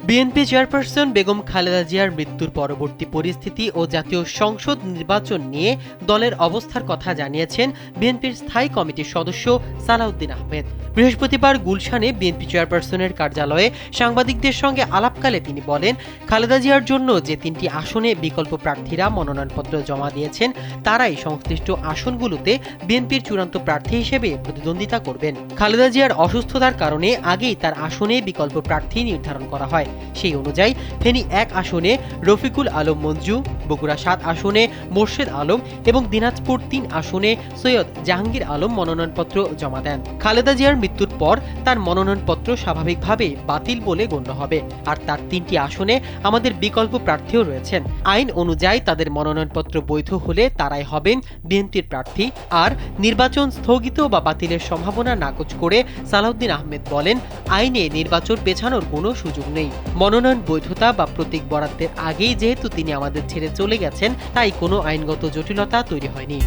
BNP chairperson Begum Khaleda জিয়ার মৃত্যুর পরবর্তী পরিস্থিতি ও জাতীয় সংসদ নির্বাচন নিয়ে দলের অবস্থার কথা জানিয়েছেন বিএনপির স্থায়ী কমিটির সদস্য সালাউদ্দিন আহমেদ। বৃহস্পতিবার গুলশানে বিএনপি চেয়ারপারসনের কার্যালয়ে সাংবাদিকদের সঙ্গে আলাপকালে তিনি বলেন, খালেদা জিয়ার জন্য যে 3টি আসনে বিকল্প প্রার্থীরা মনোনয়নপত্র জমা দিয়েছেন তারাই সংশ্লিষ্ট আসনগুলোতে বিএনপির চূড়ান্ত প্রার্থী হিসেবে প্রতিদ্বন্দ্বিতা করবেন। খালেদা জিয়ার অসুস্থতার কারণে আগেই তার আসনে বিকল্প প্রার্থী নির্ধারণ করা হয়। সেই অনুযায়ী ফেনী 1 আসনে রফিকুল আলম মঞ্জু, বগুড়া 7 আসনে মোর্শেদ আলম এবং দিনাজপুর 3 আসনে সৈয়দ জাহাঙ্গীর আলম মনোনয়নপত্র জমা দেন। খালেদা জিয়ার মৃত্যুর পর তার মনোনয়নপত্র স্বাভাবিকভাবে বাতিল বলে গণ্য হবে। আর তার 3টি আসনে আমাদের বিকল্প প্রার্থীও রয়েছেন। আইন অনুযায়ী তাদের মনোনয়নপত্র বৈধ হলে তারাই হবেন বিএনপির প্রার্থী। আর নির্বাচন স্থগিত বা বাতিলের সম্ভাবনা নাকচ করে সালাউদ্দিন আহমেদ বলেন, আইনে নির্বাচন পেছানোর কোনো সুযোগ নেই। মনোনয়ন বৈধতা বা প্রতীক বরাদ্দের আগেই যেহেতু তিনি আমাদের ছেড়ে চলে গেছেন, তাই কোনো আইনগত জটিলতা তৈরি হয়নি।